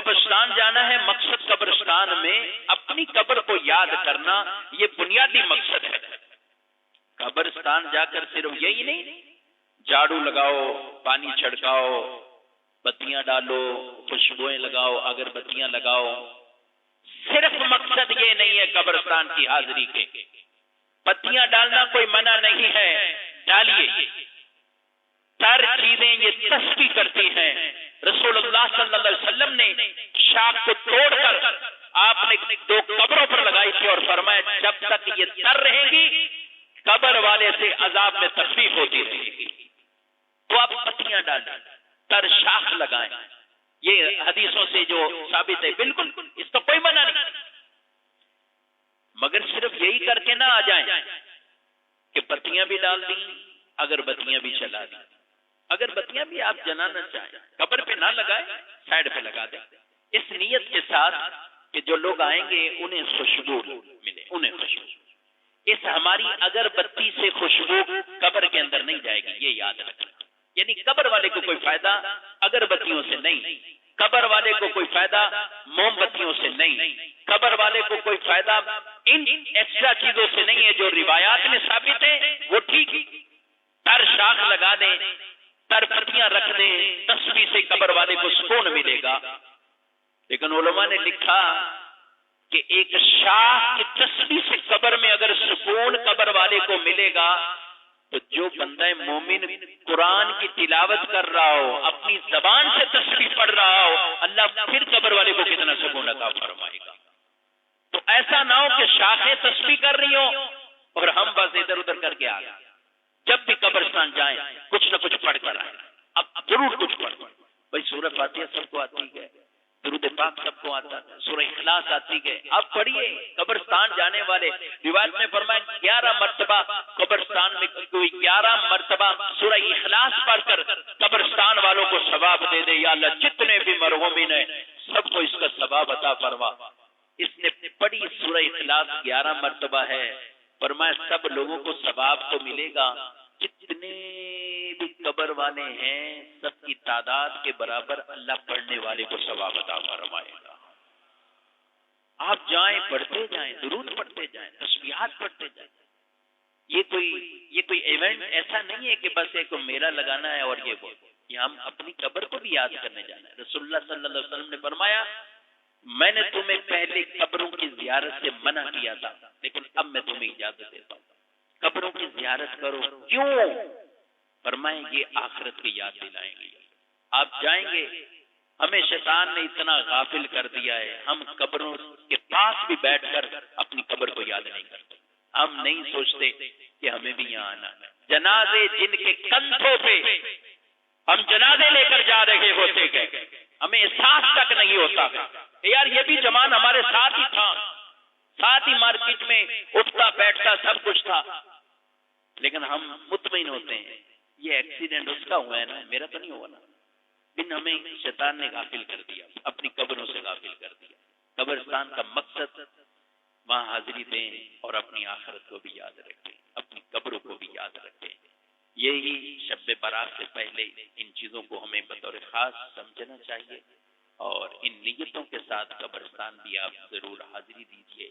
قبرستان جانا ہے، مقصد قبرستان میں اپنی قبر کو یاد کرنا، یہ بنیادی مقصد ہے۔ قبرستان جا کر صرف یہی نہیں، جھاڑو لگاؤ، پانی چھڑکاؤ، بتیاں ڈالو، خوشبوئیں لگاؤ، اگربتیاں لگاؤ، صرف مقصد یہ نہیں ہے قبرستان کی حاضری کے۔ پتیاں ڈالنا کوئی منع نہیں ہے، ڈالیے، سر چیزیں یہ تسبیح کرتی ہیں۔ رسول اللہ صلی اللہ علیہ وسلم نے شاخ کو توڑ کر آپ نے 2 قبروں پر لگائی تھی اور فرمایا جب تک یہ تر رہیں گی قبر والے سے عذاب میں تخفیف ہوتی رہے گی۔ تو آپ پتیاں ڈالیں، تر شاخ لگائیں، یہ حدیثوں سے جو ثابت ہے، بالکل اس کا کوئی منع نہیں، مگر صرف یہی کر کے نہ آ جائیں کہ پتیاں بھی ڈال دیں، اگربتیاں بھی چلا دیں۔ اگربتیاں بھی آپ جلانا چاہیں، قبر پہ نہ لگائیں، سائڈ پہ لگا دیں، اس نیت کے ساتھ کہ جو لوگ آئیں گے انہیں خوشبو ملے، انہیں خوشبو۔ اس ہماری اگربتی سے خوشبو قبر کے اندر نہیں جائے گی، یہ یاد رکھنا۔ یعنی قبر والے کو کوئی فائدہ اگربتیوں سے نہیں، قبر والے کو کوئی فائدہ موم بتیوں سے نہیں، قبر والے کو کوئی فائدہ ان ایکسٹرا چیزوں سے نہیں ہے جو روایات میں ثابت ہے، وہ ٹھیک، تر شاخ لگا دیں، تر پتیاں رکھ دیں، تسبیح سے قبر والے کو سکون ملے گا۔ لیکن علماء نے لکھا کہ ایک شاخ کی تسبیح سے قبر میں اگر سکون قبر والے کو ملے گا تو جو بندہ مومن قرآن کی تلاوت کر رہا ہو، اپنی زبان سے تسبیح پڑھ رہا ہو، اللہ پھر قبر والے کو کتنا سکون عطا فرمائے گا۔ تو ایسا نہ ہو کہ شاخیں تسبیح کر رہی ہوں اور ہم بس ادھر ادھر کر کے آ گئے۔ جب بھی قبرستان جائیں کچھ نہ کچھ پڑھ کر آئیں، اب ضرور کچھ پڑھ۔ بھائی سورہ فاتحہ سب کو آتی ہے، درود پاک سب کو آتا ہے، سورہ اخلاص آتی ہے، آپ پڑھیے۔ قبرستان جانے والے روایت میں فرمایا 11 مرتبہ قبرستان میں کوئی 11 مرتبہ سورہ اخلاص پڑھ کر قبرستان والوں کو ثواب دے دے، یا اللہ جتنے بھی مرحومین ہیں سب کو اس کا ثواب عطا فرما۔ اس نے پڑھی سورہ اخلاص 11 مرتبہ ہے، فرمایا سب لوگوں کو ثواب تو ملے گا، جتنے بھی قبر والے ہیں سب کی تعداد کے برابر اللہ پڑھنے والے کو ثواب عطا فرمائے گا۔ آپ جائیں، پڑھتے جائیں، درود پڑھتے جائیں، تسبیحات پڑھتے جائیں۔ یہ کوئی ایونٹ ایسا نہیں ہے کہ بس ایک میلہ لگانا ہے اور یہ ہم اپنی قبر کو بھی یاد کرنے جانا ہے۔ رسول اللہ صلی اللہ علیہ وسلم نے فرمایا میں نے تمہیں پہلے قبروں کی زیارت سے منع کیا تھا، لیکن اب میں تمہیں اجازت دیتا ہوں، قبروں کی زیارت کرو۔ کیوں؟ فرمائیں یہ آخرت کی یاد دلائیں گے۔ آپ جائیں گے، ہمیں شیطان نے اتنا غافل کر دیا ہے، ہم قبروں کے پاس بھی بیٹھ کر اپنی قبر کو یاد نہیں کرتے، ہم نہیں سوچتے کہ ہمیں بھی یہاں آنا ہے۔ جنازے جن کے کندھوں پہ ہم جنازے لے کر جا رہے ہوتے گئے، ہمیں احساس تک نہیں ہوتا کہ یار یہ بھی زمان ہمارے ساتھ ہی تھا، ساتھ ہی مارکیٹ میں اٹھتا بیٹھتا سب کچھ تھا، لیکن ہم مطمئن ہوتے ہیں یہ ایکسیڈنٹ اس کا ہوا ہے نا، میرا تو نہیں ہوا نا۔ لیکن ہمیں شیطان نے غافل کر دیا، اپنی قبروں سے غافل کر دیا۔ قبرستان کا مقصد وہاں حاضری دیں اور اپنی آخرت کو بھی یاد رکھیں، اپنی قبروں کو بھی یاد رکھیں۔ یہی شب برات سے پہلے ان چیزوں کو ہمیں بطور خاص سمجھنا چاہیے، اور ان نیتوں کے ساتھ قبرستان بھی آپ ضرور حاضری دیجیے۔